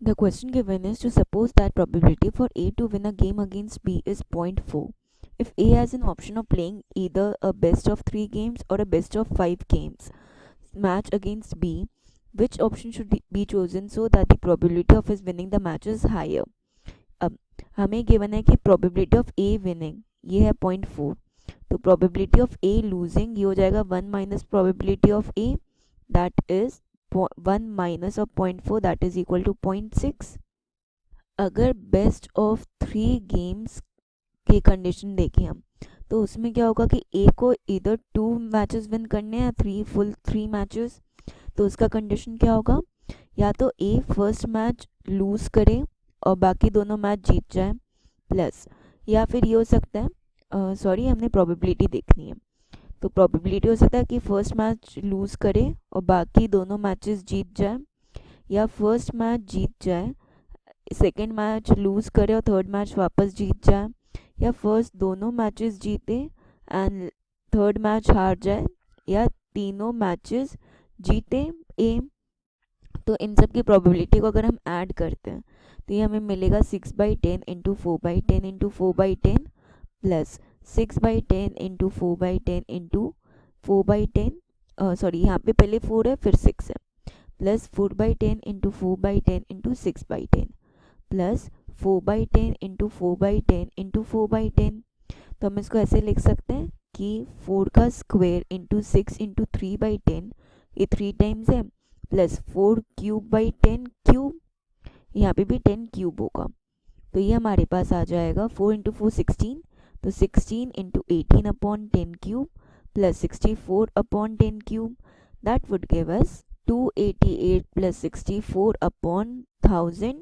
The question given is to suppose that probability for A to win a game against B is 0.4. If A has an option of playing either a best of 3 games or a best of 5 games match against B, which option should be chosen so that the probability of his winning the match is higher? अब हमें given है कि probability of A winning ये है 0.4, तो probability of A losing ये हो जाएगा 1 minus probability of A, that is 1 minus of 0.4, that is equal to 0.6. अगर बेस्ट ऑफ 3 गेम्स की कंडीशन देखें हम, तो उसमें क्या होगा कि ए को इधर 2 मैचेस विन करने हैं, 3 मैचेस, तो उसका कंडीशन क्या होगा, या तो ए फर्स्ट मैच लूज करे और बाकी दोनों मैच जीत जाए, प्लस या फिर ये हो सकता है सॉरी हमने प्रोबेबिलिटी देखनी है, तो प्रोबेबिलिटी हो सकता है कि फर्स्ट मैच लूज करे और बाकी दोनों मैचेस जीत जाए, या फर्स्ट मैच जीत जाए, सेकेंड मैच लूज करे और थर्ड मैच वापस जीत जाए, या फर्स्ट दोनों मैचेस जीते एंड थर्ड मैच हार जाए, या तीनों मैचेस जीते ए। तो इन सब की प्रोबेबिलिटी को अगर हम ऐड करते हैं तो ये हमें मिलेगा 6/10 into 4/10 into 4/10 plus 6/10 into 4/10 into 4/10 sorry यहाँ पे पहले 4 है फिर 6 है, plus 4/10 into 4/10 into 6/10 plus 4/10 into 4/10 into 4/10। तो हम इसको ऐसे लिख सकते हैं कि 4 का स्क्वायर इंटू 6 इंटू 3/10 ये 3 टाइम्स है, प्लस 4 क्यूब बाई 10 क्यूब, यहाँ पे भी 10 क्यूब होगा, तो ये हमारे पास आ जाएगा 4 इंटू 4 16, तो 16 into 18 upon 10 cube plus 64 upon 10 cube, that would give us 288 plus 64 upon 1000,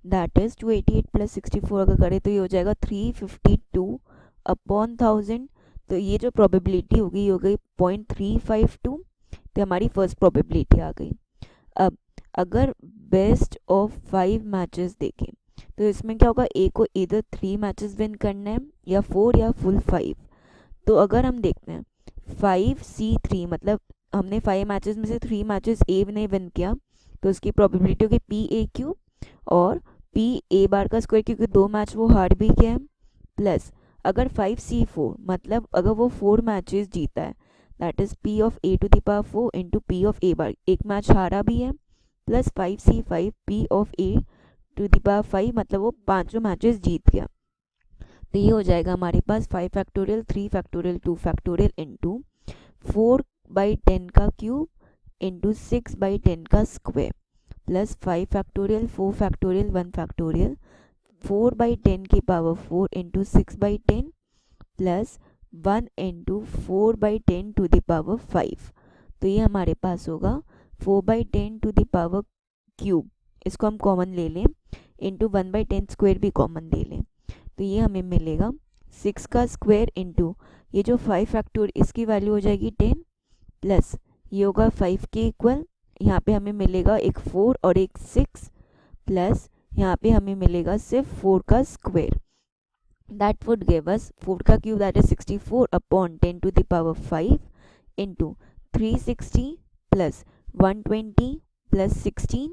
that is 288 plus 64 अगर करें तो ये हो जाएगा 352 अपॉन 1000। तो ये जो प्रोबेबिलिटी होगी ये हो गई 0.352, तो हमारी फर्स्ट प्रोबेबिलिटी आ गई। अब अगर बेस्ट ऑफ 5 मैचेस देखें तो इसमें क्या होगा, ए को इधर 3 मैचेस विन करना है या 4 या फुल 5, तो अगर हम देखते हैं 5C3 मतलब हमने 5 मैचेस में से 3 मैचेस ए ने विन किया, तो उसकी प्रोबेबिलिटी होगी PA3 और PA बार का स्क्वायर क्योंकि 2 मैच वो हार भी गया है, प्लस अगर 5C4 मतलब अगर वो 4 मैचेस जीता है, that is P of A to the power 4 into P of A बार, एक मैच हारा भी है, plus 5C5 P of A to the power 5 मतलब वो 5 मैचेस जीत गया। तो ये हो जाएगा हमारे पास 5 फैक्टोरियल 3 फैक्टोरियल 2 फैक्टोरियल इंटू 4/10 का क्यूब इंटू 6/10 का square plus 5 factorial 4 factorial 1 factorial 4/10 की power 4 into 6/10 plus 1 into 4/10 to the power 5। तो ये हमारे पास होगा 4/10 टू द पावर क्यूब, इसको हम कॉमन ले लें, इंटू 1/10 स्क्वायर भी कॉमन ले लें, तो ये हमें मिलेगा 6 का स्क्वायर इंटू ये जो 5 फैक्टोर इसकी वैल्यू हो जाएगी 10 प्लस ये होगा 5 के इक्वल, यहाँ पे हमें मिलेगा एक 4 और एक 6 प्लस यहाँ पे हमें मिलेगा सिर्फ 4 का square, that would give us 4 का cube that is 64 upon 10 to the power 5 into 360 plus 120 plus 16,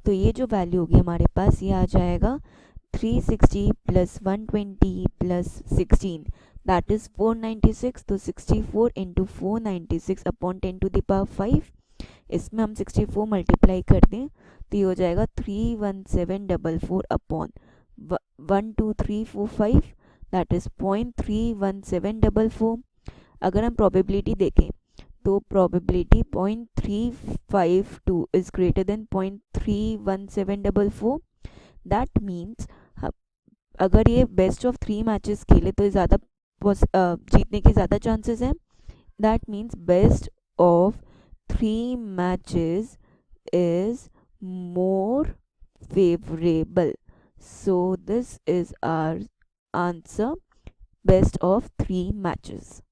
तो ये जो वैल्यू होगी हमारे पास ये आ जाएगा 360 प्लस 120 प्लस 16 दैट इज 496, तो 64 into 496 upon 10 to the power 5, इसमें हम 64 मल्टीप्लाई कर दें तो ये हो जाएगा 31744 अपॉन 12345 दैट इज 0.31744। अगर हम प्रोबेबिलिटी देखें तो probability 0.352 is greater than 0.31744, that means अगर ये बेस्ट ऑफ 3 मैचेस खेले तो ज़्यादा जीतने के ज़्यादा चांसेस हैं, that means best of 3 matches is more favorable, so this is our answer, best of 3 matches।